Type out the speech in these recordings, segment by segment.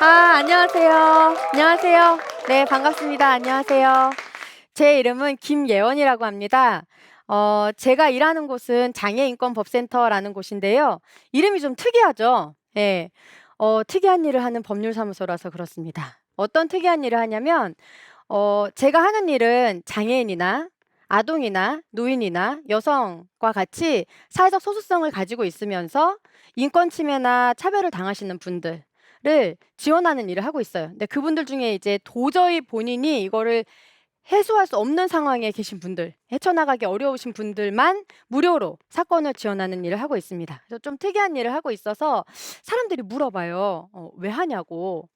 안녕하세요. 안녕하세요. 네, 반갑습니다. 안녕하세요. 제 이름은 김예원이라고 합니다. 제가 일하는 곳은 장애인권법센터라는 곳인데요. 이름이 좀 특이하죠? 예. 특이한 일을 하는 법률사무소라서 그렇습니다. 어떤 특이한 일을 하냐면, 제가 하는 일은 장애인이나 아동이나 노인이나 여성과 같이 사회적 소수성을 가지고 있으면서 인권 침해나 차별을 당하시는 분들을 지원하는 일을 하고 있어요. 근데 그분들 중에 이제 도저히 본인이 이거를 해소할 수 없는 상황에 계신 분들, 헤쳐나가기 어려우신 분들만 무료로 사건을 지원하는 일을 하고 있습니다. 그래서 좀 특이한 일을 하고 있어서 사람들이 물어봐요. 왜 하냐고.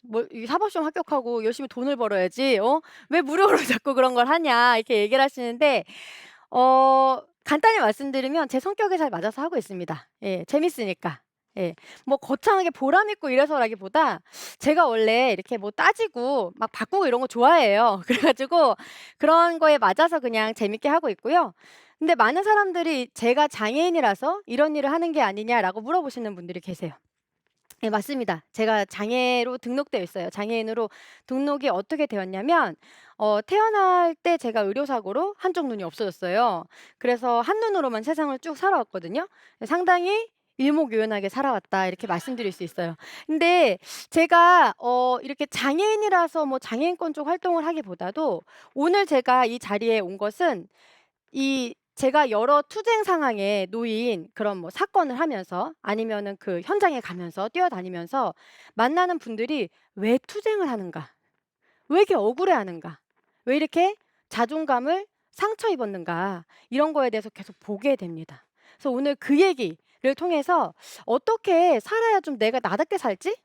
뭐, 이 사법시험 합격하고 열심히 돈을 벌어야지, 왜 무료로 자꾸 그런 걸 하냐, 이렇게 얘기를 하시는데, 간단히 말씀드리면 제 성격에 잘 맞아서 하고 있습니다. 예, 재밌으니까. 예, 뭐 거창하게 보람 있고 이래서라기보다 제가 원래 이렇게 뭐 따지고 막 바꾸고 이런 거 좋아해요. 그래가지고 그런 거에 맞아서 그냥 재밌게 하고 있고요. 근데 많은 사람들이 제가 장애인이라서 이런 일을 하는 게 아니냐라고 물어보시는 분들이 계세요. 네, 맞습니다. 제가 장애로 등록되어 있어요. 장애인으로 등록이 어떻게 되었냐면 태어날 때 제가 의료사고로 한쪽 눈이 없어졌어요. 그래서 한 눈으로만 세상을 쭉 살아왔거든요. 상당히 일목요연하게 살아왔다 이렇게 말씀드릴 수 있어요. 근데 제가 이렇게 장애인이라서 뭐 장애인권 쪽 활동을 하기보다도 오늘 제가 이 자리에 온 것은 이 제가 여러 투쟁 상황에 놓인 그런 뭐 사건을 하면서 아니면은 그 현장에 가면서 뛰어다니면서 만나는 분들이 '왜 투쟁을 하는가? 왜 이렇게 억울해하는가? 왜 이렇게 자존감을 상처 입었는가?' 이런 거에 대해서 계속 보게 됩니다. 그래서 오늘 그 얘기를 통해서 '어떻게 살아야 좀 내가 나답게 살지?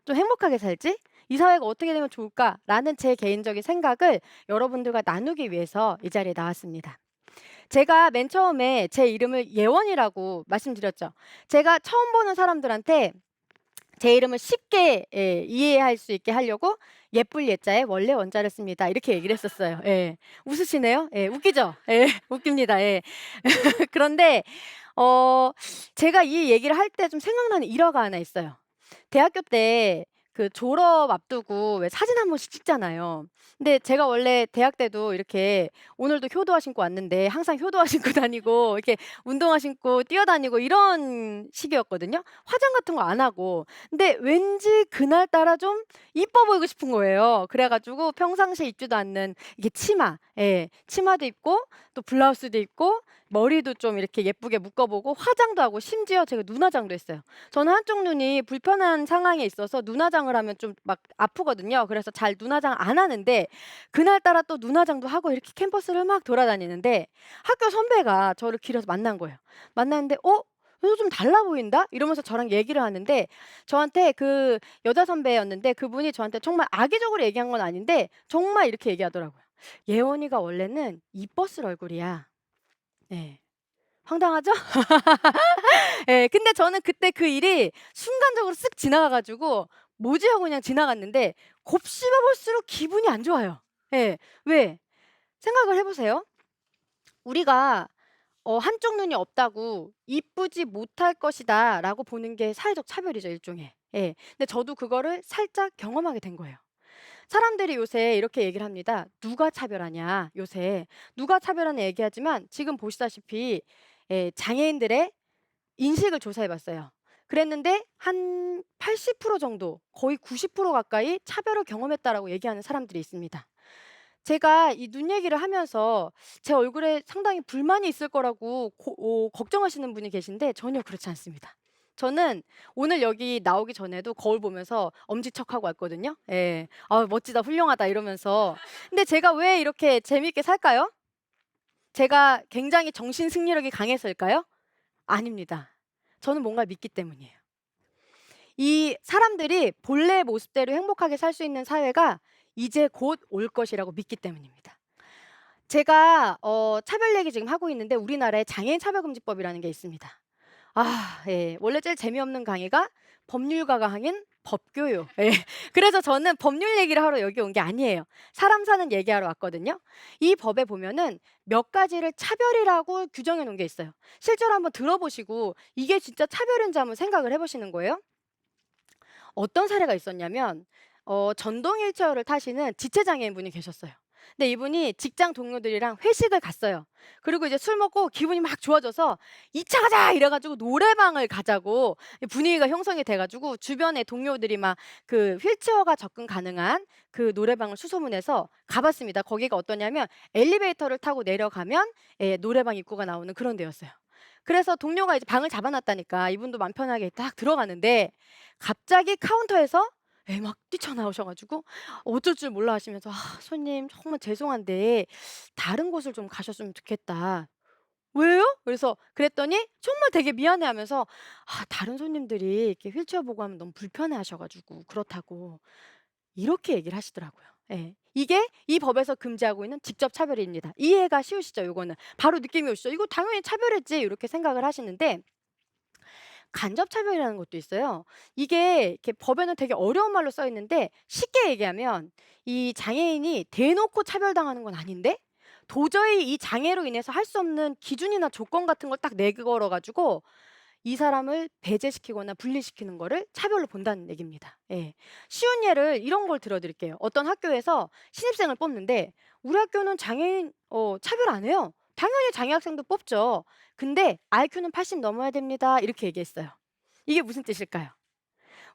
좀 행복하게 살지? 이 사회가 어떻게 되면 좋을까?'라는 제 개인적인 생각을 여러분들과 나누기 위해서 이 자리에 나왔습니다. 제가 맨 처음에 제 이름을 예원이라고 말씀드렸죠. 제가 처음 보는 사람들한테 제 이름을 쉽게 이해할 수 있게 하려고 예쁠 예자에 원래 원자를 씁니다. 이렇게 얘기를 했었어요. 예. 웃으시네요. 예, 웃기죠? 예, 웃깁니다. 예. 그런데 어 제가 이 얘기를 할 때 좀 생각나는 일화가 하나 있어요. 대학교 때 그 졸업 앞두고 왜 사진 한 번씩 찍잖아요. 근데 제가 원래 대학 때도 이렇게 오늘도 효도화 신고 왔는데 항상 효도화 신고 다니고 이렇게 운동화 신고 뛰어다니고 이런 식이었거든요. 화장 같은 거 안 하고. 근데 왠지 그날따라 좀 이뻐 보이고 싶은 거예요. 그래 가지고 평상시에 입지도 않는 이게 치마, 예, 치마도 입고 또 블라우스도 입고 머리도 좀 이렇게 예쁘게 묶어 보고 화장도 하고 심지어 제가 눈화장도 했어요. 저는 한쪽 눈이 불편한 상황에 있어서 눈화장을 하면 좀 막 아프거든요. 그래서 잘 눈화장 안 하는데 그날따라 또 눈화장도 하고 이렇게 캠퍼스를 막 돌아다니는데 학교 선배가 저를 길에서 만난 거예요. 만났는데 너 좀 달라 보인다?" 이러면서 저랑 얘기를 하는데 저한테 그 여자 선배였는데 그분이 저한테 정말 악의적으로 얘기한 건 아닌데 정말 이렇게 얘기하더라고요. "예원이가 원래는 이뻤을 얼굴이야." 네. 황당하죠? 예. 근데 저는 그때 그 일이 순간적으로 쓱 지나가 가지고 '뭐지?' 하고 그냥 지나갔는데 곱씹어 볼수록 기분이 안 좋아요. 예. 왜? 생각을 해 보세요. 우리가 한쪽 눈이 없다고 '이쁘지 못할 것이다.'라고 보는 게 사회적 차별이죠, 일종의. 예. 근데 저도 그거를 살짝 경험하게 된 거예요. 사람들이 요새 이렇게 얘기를 합니다. "누가 차별하냐." 요새. 누가 차별하냐 얘기하지만 지금 보시다시피 장애인들의 인식을 조사해 봤어요. 그랬는데 한 80% 정도, 거의 90% 가까이 차별을 경험했다라고 얘기하는 사람들이 있습니다. 제가 이 눈 얘기를 하면서 제 얼굴에 상당히 불만이 있을 거라고 걱정하시는 분이 계신데 전혀 그렇지 않습니다. 저는 오늘 여기 나오기 전에도 거울 보면서 엄지척하고 왔거든요. 예. '아 멋지다. 훌륭하다.' 이러면서. 근데 제가 왜 이렇게 재미있게 살까요? 제가 굉장히 정신 승리력이 강해서일까요? 아닙니다. 저는 뭔가를 믿기 때문이에요. 이 사람들이 본래의 모습대로 행복하게 살 수 있는 사회가 이제 곧 올 것이라고 믿기 때문입니다. 제가 차별 얘기 지금 하고 있는데 우리나라에 장애인 차별금지법이라는 게 있습니다. 예. 원래 제일 재미없는 강의가 법률가 강인 법교요. 예. 그래서 저는 법률 얘기를 하러 여기 온 게 아니에요. 사람 사는 얘기하러 왔거든요. 이 법에 보면은 몇 가지를 차별이라고 규정해 놓은 게 있어요. 실제로 한번 들어보시고 이게 진짜 차별인지 한번 생각을 해 보시는 거예요. 어떤 사례가 있었냐면 전동 휠체어를 타시는 지체장애인분이 계셨어요. 근데 이분이 직장 동료들이랑 회식을 갔어요. 그리고 이제 술 먹고 기분이 막 좋아져서 "2차 가자!" 이래 가지고 노래방을 가자고 분위기가 형성이 돼 가지고 주변에 동료들이 막 그 휠체어가 접근 가능한 그 노래방을 수소문해서 가 봤습니다. 거기가 어떠냐면 엘리베이터를 타고 내려가면 노래방 입구가 나오는 그런 데였어요. 그래서 동료가 이제 방을 잡아 놨다니까 이분도 맘 편하게 딱 들어가는데 갑자기 카운터에서 막 뛰쳐나오셔 가지고 어쩔 줄 몰라 하시면서 "아 손님 정말 죄송한데 다른 곳을 좀 가셨으면 좋겠다." "왜요?" 그랬더니 정말 되게 미안해하면서 다른 손님들이 이렇게 휠체어 보고 하면 너무 불편해하셔 가지고 그렇다고." 이렇게 얘기를 하시더라고요. 예. 이게 이 법에서 금지하고 있는 직접 차별입니다. 이해가 쉬우시죠 요거는. 바로 느낌이 오시죠? '이거 당연히 차별이지.' 이렇게 생각을 하시는데 간접 차별이라는 것도 있어요. 이게 이렇게 법에는 되게 어려운 말로 써 있는데 쉽게 얘기하면 이 장애인이 대놓고 차별당하는 건 아닌데 도저히 이 장애로 인해서 할 수 없는 기준이나 조건 같은 걸 딱 내걸어 가지고 이 사람을 배제시키거나 분리시키는 거를 차별로 본다는 얘기입니다. 예. 쉬운 예를 이런 걸 들어 드릴게요. 어떤 학교에서 신입생을 뽑는데 "우리 학교는 장애인 차별 안 해요. 당연히 장애 학생도 뽑죠. 근데 IQ는 80 넘어야 됩니다." 이렇게 얘기했어요. 이게 무슨 뜻일까요?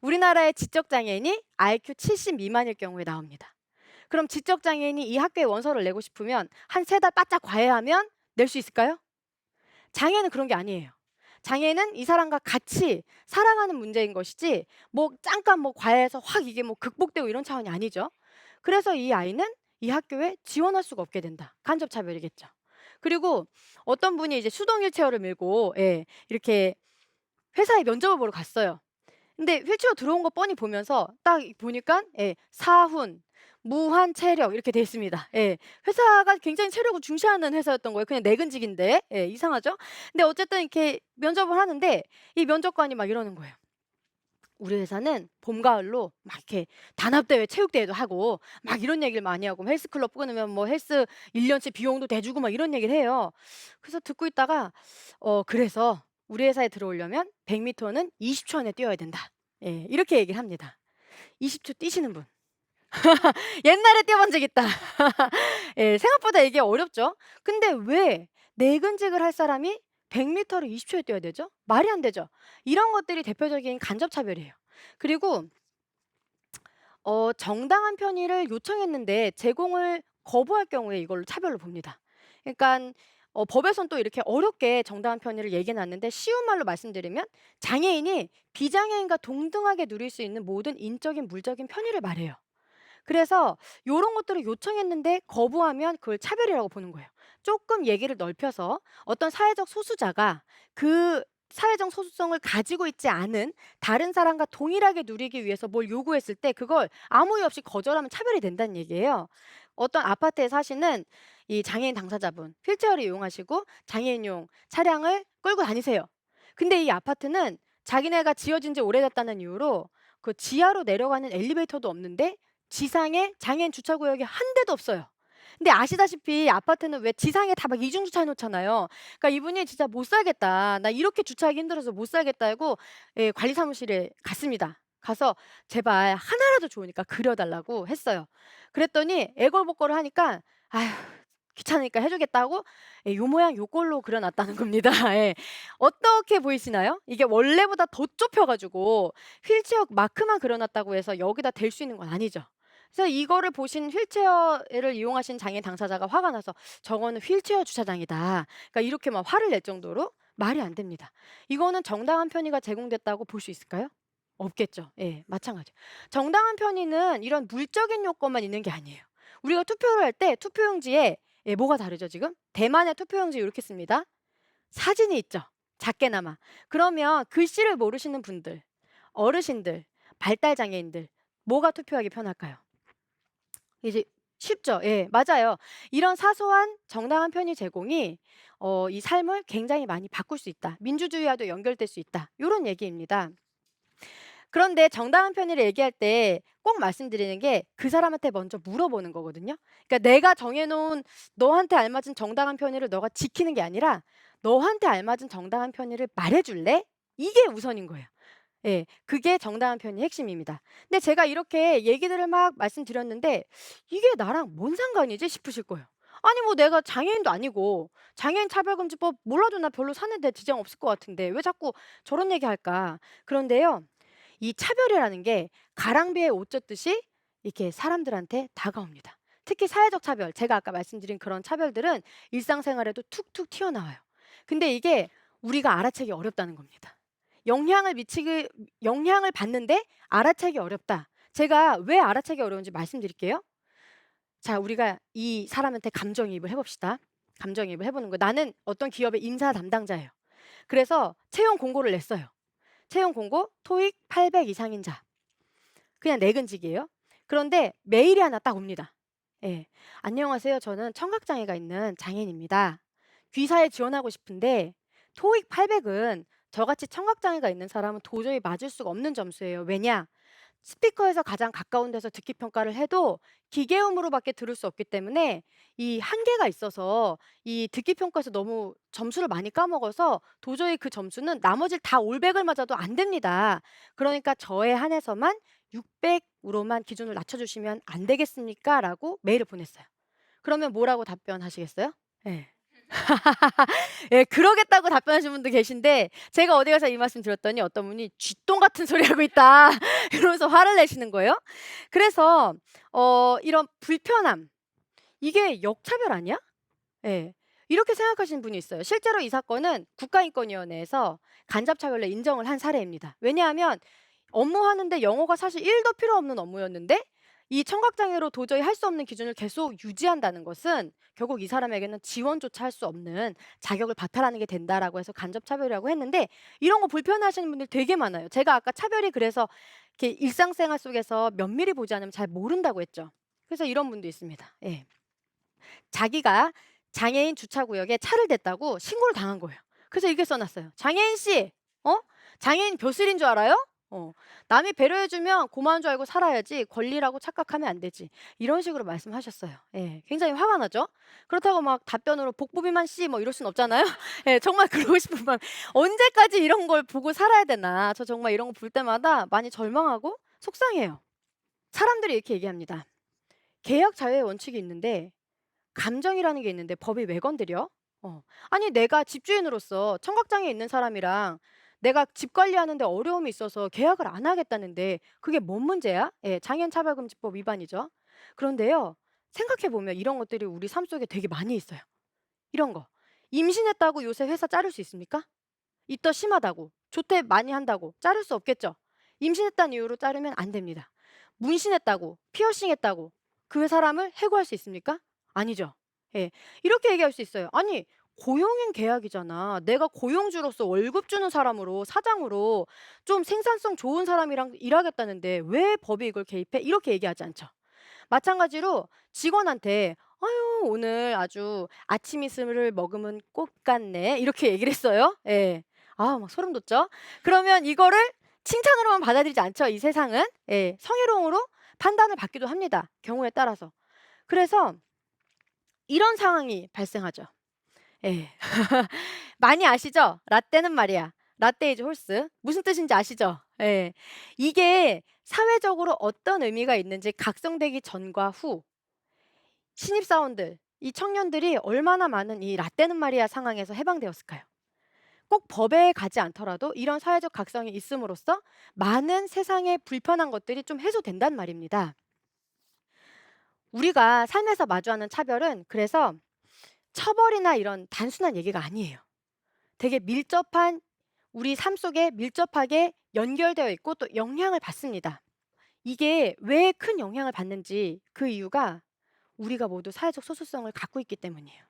우리나라의 지적 장애인이 IQ 70 미만일 경우에 나옵니다. 그럼 지적 장애인이 이 학교에 원서를 내고 싶으면 한 3달 바짝 과외하면 낼 수 있을까요? 장애는 그런 게 아니에요. 장애는 이 사람과 같이 살아가는 문제인 것이지 뭐 잠깐 뭐 과외해서 확 이게 뭐 극복되고 이런 차원이 아니죠. 그래서 이 아이는 이 학교에 지원할 수가 없게 된다. 간접 차별이겠죠. 그리고 어떤 분이 이제 수동 휠체어를 밀고 이렇게 회사에 면접을 보러 갔어요. 근데 휠체어 들어온 거 뻔히 보면서 딱 보니까 사훈, 무한 체력 이렇게 돼 있습니다. 예. 회사가 굉장히 체력을 중시하는 회사였던 거예요. 그냥 내근직인데. 이상하죠? 근데 어쨌든 이렇게 면접을 하는데 이 면접관이 막 이러는 거예요. "우리 회사는 봄, 가을로 막 이렇게 단합대회, 체육대회도 하고 막 이런 얘기를 많이 하고 헬스클럽 끊으면 뭐 헬스 1 년치 비용도 대주고." 막 이런 얘기를 해요. 그래서 듣고 있다가 "그래서 우리 회사에 들어오려면 100 미터는 20초 안에 뛰어야 된다." 이렇게 얘기를 합니다. 20초 뛰시는 분. 옛날에 뛰어본 적 있다. 생각보다 이게 어렵죠. 근데 왜 내근직을 할 사람이 100 미터를 20 초에 뛰어야 되죠? 말이 안 되죠. 이런 것들이 대표적인 간접 차별이에요. 그리고 정당한 편의를 요청했는데 제공을 거부할 경우에 이걸 차별로 봅니다. 그러니깐 법에선 또 이렇게 어렵게 정당한 편의를 얘기해 놨는데 쉬운 말로 말씀드리면 장애인이 비장애인과 동등하게 누릴 수 있는 모든 인적인 물적인 편의를 말해요. 그래서 요런 것들을 요청했는데 거부하면 그걸 차별이라고 보는 거예요. 쪼끔 얘기를 넓혀서 어떤 사회적 소수자가 그 사회적 소수성을 가지고 있지 않은 다른 사람과 동일하게 누리기 위해서 뭘 요구했을 때 그걸 아무 이유 없이 거절하면 차별이 된다는 얘기예요. 어떤 아파트에 사시는 이 장애인 당사자분 휠체어를 이용하시고 장애인용 차량을 끌고 다니세요. 근데 이 아파트는 자기네가 지어진 지 오래됐다는 이유로 그 지하로 내려가는 엘리베이터도 없는데 지상에 장애인 주차 구역이 한 대도 없어요. 근데 아시다시피 아파트는 왜 지상에 다 막 이중 주차해 놓잖아요. 그러니까 이분이 "진짜 못 살겠다. 나 이렇게 주차하기 힘들어서 못 살겠다." 하고 관리 사무실에 갔습니다. 가서 제발 하나라도 좋으니까 그려 달라고 했어요. 그랬더니 애걸복걸을 하니까 아휴 귀찮으니까 해 주겠다고 요 모양 요 꼴로 그려 놨다는 겁니다. 예. 어떻게 보이시나요? 이게 원래보다 더 좁혀 가지고 휠체어 마크만 그려 놨다고 해서 여기다 댈 수 있는 건 아니죠. 그래서 이거를 보신 휠체어를 이용하신 장애인 당사자가 화가 나서 "저거는 휠체어 주차장이다." 그러니까 이렇게 막 화를 낼 정도로 말이 안 됩니다. 이거는 정당한 편의가 제공됐다고 볼 수 있을까요? 없겠죠. 예. 마찬가지예요. 정당한 편의는 이런 물적인 요건만 있는 게 아니에요. 우리가 투표를 할 때 투표용지에 뭐가 다르죠 지금? 대만의 투표용지 요렇게 씁니다. 사진이 있죠. 작게나마. 그러면 글씨를 모르시는 분들, 어르신들, 발달 장애인들 뭐가 투표하기 편할까요? 이제 쉽죠. 예. 맞아요. 이런 사소한 정당한 편의 제공이 이 삶을 굉장히 많이 바꿀 수 있다. 민주주의와도 연결될 수 있다. 요런 얘기입니다. 그런데 정당한 편의를 얘기할 때 꼭 말씀드리는 게 그 사람한테 먼저 물어보는 거거든요. 그러니까 내가 정해 놓은 너한테 알맞은 정당한 편의를 너가 지키는 게 아니라 "너한테 알맞은 정당한 편의를 말해 줄래?" 이게 우선인 거예요. 예. 그게 정당한 표현의 핵심입니다. 근데 제가 이렇게 얘기들을 막 말씀드렸는데 '이게 나랑 뭔 상관이지?' 싶으실 거예요. 아니 뭐 내가 장애인도 아니고 장애인 차별금지법 몰라도 나 별로 사는데 지장 없을 것 같은데 왜 자꾸 저런 얘기할까? 그런데요. 이 차별이라는 게 가랑비에 옷 젖듯이 이렇게 사람들한테 다가옵니다. 특히 사회적 차별, 제가 아까 말씀드린 그런 차별들은 일상생활에도 툭툭 튀어나와요. 근데 이게 우리가 알아채기 어렵다는 겁니다. 영향을 받는데 알아채기 어렵다. 제가 왜 알아채기 어려운지 말씀드릴게요. 자, 우리가 이 사람한테 감정이입을 해봅시다. 감정이입을 해보는 거예요. 나는 어떤 기업의 인사 담당자예요. 그래서 채용 공고를 냈어요. 채용 공고 토익 800 이상인 자. 그냥 내근직이에요. 그런데 메일이 하나 딱 옵니다. 예. "안녕하세요. 저는 청각장애가 있는 장애인입니다. 귀사에 지원하고 싶은데 토익 800은 저같이 청각장애가 있는 사람은 도저히 맞을 수가 없는 점수예요. 왜냐? 스피커에서 가장 가까운 데서 듣기 평가를 해도 기계음으로밖에 들을 수 없기 때문에 이 한계가 있어서 이 듣기 평가에서 너무 점수를 많이 까먹어서 도저히 그 점수는 나머지를 다 올백을 맞아도 안 됩니다. 그러니까 저에 한해서만 600으로만 기준을 낮춰주시면 안 되겠습니까? 라고 메일을 보냈어요. 그러면 뭐라고 답변하시겠어요? 예. 예, 그러겠다고 답변하신 분도 계신데 제가 어디 가서 이 말씀 드렸더니 어떤 분이 "쥐똥 같은 소리 하고 있다." 이러면서 화를 내시는 거예요. 그래서 이런 불편함, 이게 역차별 아니야? 예. 이렇게 생각하시는 분이 있어요. 실제로 이 사건은 국가인권위원회에서 간접차별로 인정을 한 사례입니다. 왜냐하면 업무하는데 영어가 사실 1도 필요 없는 업무였는데 이 청각장애로 도저히 할 수 없는 기준을 계속 유지한다는 것은 결국 이 사람에게는 지원조차 할 수 없는 자격을 바탈하는 게 된다라고 해서 간접차별이라고 했는데 이런 거 불편해하시는 분들 되게 많아요. 제가 아까 차별이 그래서 이렇게 일상생활 속에서 면밀히 보지 않으면 잘 모른다고 했죠. 그래서 이런 분도 있습니다. 예. 자기가 장애인 주차구역에 차를 댔다고 신고를 당한 거예요. 그래서 이렇게 써 놨어요. "장애인 씨, 어? 장애인 벼슬인 줄 알아요? 어. 남이 배려해 주면 고마운 줄 알고 살아야지 권리라고 착각하면 안 되지." 이런 식으로 말씀하셨어요. 예. 굉장히 화가 나죠? 그렇다고 막 답변으로 "복부 비만 씨." 뭐 이럴 순 없잖아요. 예. 정말 그러고 싶은 마음, '언제까지 이런 걸 보고 살아야 되나.' 저 정말 이런 거 볼 때마다 많이 절망하고 속상해요. 사람들이 이렇게 얘기합니다. "계약 자유의 원칙이 있는데 감정이라는 게 있는데 법이 왜 건드려?" 아니 내가 집주인으로서 청각장애 있는 사람이랑 내가 집 관리하는데 어려움이 있어서 계약을 안 하겠다는데 그게 뭔 문제야? 예, 장애인차별금지법 위반이죠. 그런데요. 생각해 보면 이런 것들이 우리 삶 속에 되게 많이 있어요. 이런 거. 임신했다고 요새 회사 자를 수 있습니까? 입덧 심하다고, 조퇴 많이 한다고 자를 수 없겠죠. 임신했다는 이유로 자르면 안 됩니다. 문신했다고, 피어싱했다고 그 사람을 해고할 수 있습니까? 아니죠. 예. 이렇게 얘기할 수 있어요. 아니, 고용인 계약이잖아. 내가 고용주로서 월급 주는 사람으로, 사장으로 좀 생산성 좋은 사람이랑 일하겠다는데 왜 법이 이걸 개입해? 이렇게 얘기하지 않죠. 마찬가지로 직원한테 "아유 오늘 아주 아침 이슬을 머금은 꽃 같네." 이렇게 얘기를 했어요. 예. 아 막 소름 돋죠. 그러면 이거를 칭찬으로만 받아들이지 않죠, 이 세상은. 예. 성희롱으로 판단을 받기도 합니다, 경우에 따라서. 그래서 이런 상황이 발생하죠. 예. 많이 아시죠? 라떼는 말이야. 라떼 이즈 홀스. 무슨 뜻인지 아시죠? 예. 이게 사회적으로 어떤 의미가 있는지 각성되기 전과 후 신입사원들, 이 청년들이 얼마나 많은 이 라떼는 말이야 상황에서 해방되었을까요? 꼭 법에 가지 않더라도 이런 사회적 각성이 있음으로써 많은 세상의 불편한 것들이 좀 해소된단 말입니다. 우리가 삶에서 마주하는 차별은 그래서 처벌이나 이런 단순한 얘기가 아니에요. 되게 밀접한, 우리 삶 속에 밀접하게 연결되어 있고 또 영향을 받습니다. 이게 왜 큰 영향을 받는지 그 이유가 우리가 모두 사회적 소수성을 갖고 있기 때문이에요.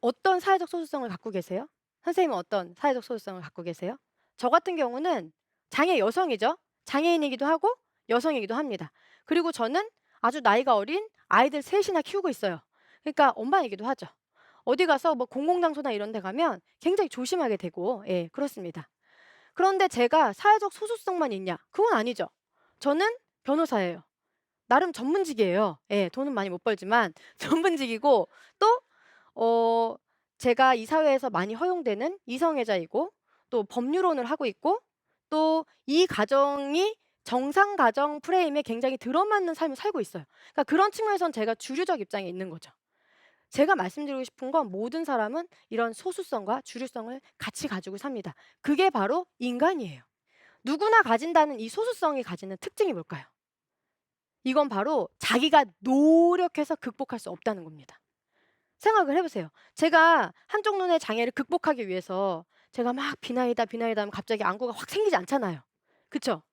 어떤 사회적 소수성을 갖고 계세요? 선생님은 어떤 사회적 소수성을 갖고 계세요? 저 같은 경우는 장애 여성이죠. 장애인이기도 하고 여성이기도 합니다. 그리고 저는 아주 나이가 어린 아이들 셋이나 키우고 있어요. 그러니까 엄마이기도 하죠. 어디 가서 뭐 공공장소나 이런 데 가면 굉장히 조심하게 되고, 예, 그렇습니다. 그런데 제가 사회적 소수성만 있냐? 그건 아니죠. 저는 변호사예요. 나름 전문직이에요. 예, 돈은 많이 못 벌지만 전문직이고 또 어 제가 이 사회에서 많이 허용되는 이성애자이고 또 법률혼을 하고 있고 또 이 가정이 정상 가정 프레임에 굉장히 들어맞는 삶을 살고 있어요. 그러니까 그런 측면에선 제가 주류적 입장에 있는 거죠. 제가 말씀드리고 싶은 건 모든 사람은 이런 소수성과 주류성을 같이 가지고 삽니다. 그게 바로 인간이에요. 누구나 가진다는 이 소수성이 가지는 특징이 뭘까요? 이건 바로 자기가 노력해서 극복할 수 없다는 겁니다. 생각을 해보세요. 제가 한쪽 눈의 장애를 극복하기 위해서 제가 막 비나이다 비나이다 하면 갑자기 안구가 확 생기지 않잖아요. 그쵸?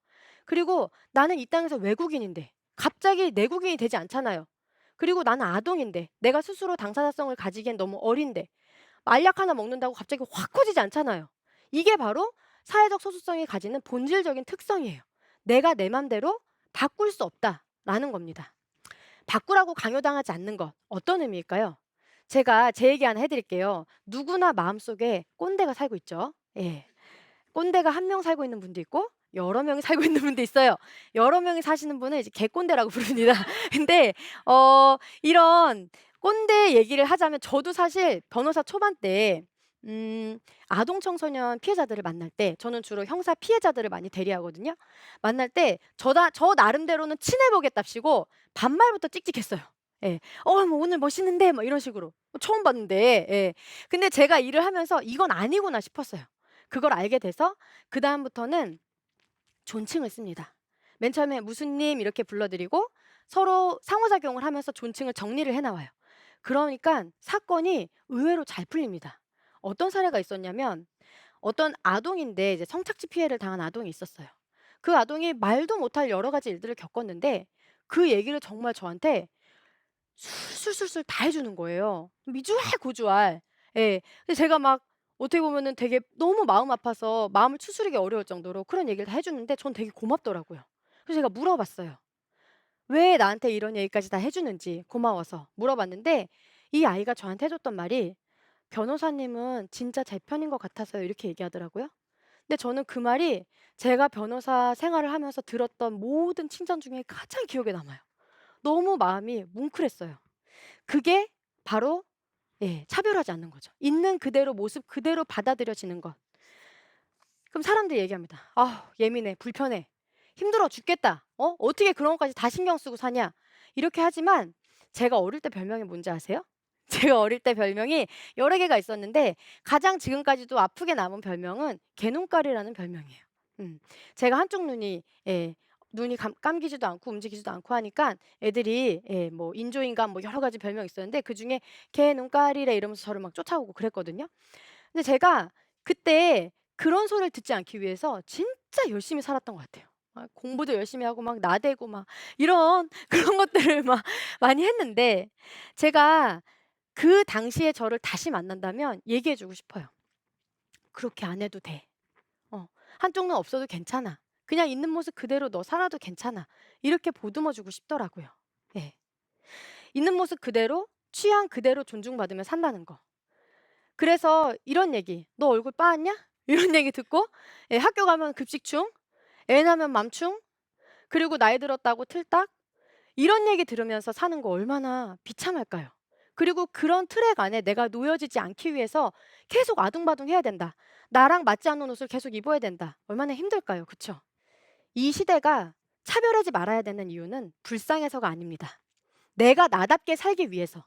그리고 나는 이 땅에서 외국인인데 갑자기 내국인이 되지 않잖아요. 그리고 나는 아동인데 내가 스스로 당사자성을 가지기엔 너무 어린데 알약 하나 먹는다고 갑자기 확 커지지 않잖아요. 이게 바로 사회적 소수성이 가지는 본질적인 특성이에요. 내가 내 맘대로 바꿀 수 없다라는 겁니다. 바꾸라고 강요당하지 않는 것, 어떤 의미일까요? 제가 제 얘기 하나 해드릴게요. 누구나 마음속에 꼰대가 살고 있죠. 예. 꼰대가 한 명 살고 있는 분도 있고 여러 명이 살고 있는 분도 있어요. 여러 명이 사시는 분은 이제 개꼰대라고 부릅니다. 근데 이런 꼰대 얘기를 하자면 저도 사실 변호사 초반 때 아동 청소년 피해자들을 만날 때 저는 주로 형사 피해자들을 많이 대리하거든요. 만날 때 저 나름대로는 친해 보겠답시고 반말부터 찍찍했어요. 예. 뭐 오늘 멋있는데." 뭐 이런 식으로. 처음 봤는데. 예. 근데 제가 일을 하면서 이건 아니구나 싶었어요. 그걸 알게 돼서 그다음부터는 존칭을 씁니다. 맨 처음에 "무슨 님." 이렇게 불러드리고 서로 상호작용을 하면서 존칭을 정리를 해 나와요. 그러니까 사건이 의외로 잘 풀립니다. 어떤 사례가 있었냐면 어떤 아동인데 이제 성착취 피해를 당한 아동이 있었어요. 그 아동이 말도 못할 여러 가지 일들을 겪었는데 그 얘기를 정말 저한테 술술술술 다 해 주는 거예요. 미주알 고주알. 예. 근데 제가 막 어떻게 보면은 되게 너무 마음 아파서 마음을 추스르기 어려울 정도로 그런 얘기를 다 해 주는데 전 되게 고맙더라고요. 그래서 제가 물어봤어요. 왜 나한테 이런 얘기까지 다 해 주는지 고마워서 물어봤는데 이 아이가 저한테 해 줬던 말이 "변호사님은 진짜 제 편인 것 같아서요." 이렇게 얘기하더라고요. 근데 저는 그 말이 제가 변호사 생활을 하면서 들었던 모든 칭찬 중에 가장 기억에 남아요. 너무 마음이 뭉클했어요. 그게 바로 차별하지 않는 거죠. 있는 그대로 모습 그대로 받아들여지는 것. 그럼 사람들이 얘기합니다. "아 예민해. 불편해. 힘들어 죽겠다. 어떻게 그런 것까지 다 신경 쓰고 사냐." 이렇게 하지만 제가 어릴 때 별명이 뭔지 아세요? 제가 어릴 때 별명이 여러 개가 있었는데 가장 지금까지도 아프게 남은 별명은 개눈깔이라는 별명이에요. 음. 제가 한쪽 눈이 눈이 감기지도 않고 움직이지도 않고 하니까 애들이 뭐 인조인간 뭐 여러 가지 별명이 있었는데 그중에 "걔 눈깔이래." 이러면서 저를 막 쫓아오고 그랬거든요. 근데 제가 그때 그런 소리를 듣지 않기 위해서 진짜 열심히 살았던 것 같아요. 공부도 열심히 하고 막 나대고 막 이런 그런 것들을 막 많이 했는데 제가 그 당시에 저를 다시 만난다면 얘기해 주고 싶어요. "그렇게 안 해도 돼. 한쪽 눈 없어도 괜찮아. 그냥 있는 모습 그대로 너 살아도 괜찮아." 이렇게 보듬어 주고 싶더라고요. 예. 있는 모습 그대로 취향 그대로 존중받으며 산다는 거. 그래서 이런 얘기 "너 얼굴 빠았냐?" 이런 얘기 듣고 학교 가면 급식충, 애 낳으면 맘충, 그리고 나이 들었다고 틀딱 이런 얘기 들으면서 사는 거 얼마나 비참할까요? 그리고 그런 트랙 안에 내가 놓여지지 않기 위해서 계속 아둥바둥 해야 된다. 나랑 맞지 않는 옷을 계속 입어야 된다. 얼마나 힘들까요? 그쵸? 이 시대가 차별하지 말아야 되는 이유는 불쌍해서가 아닙니다. 내가 나답게 살기 위해서,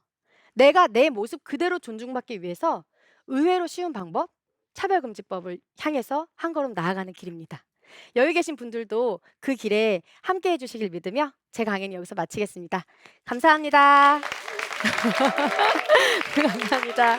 내가 내 모습 그대로 존중받기 위해서 의외로 쉬운 방법, 차별금지법을 향해서 한 걸음 나아가는 길입니다. 여기 계신 분들도 그 길에 함께 해주시길 믿으며 제 강의는 여기서 마치겠습니다. 감사합니다. 감사합니다.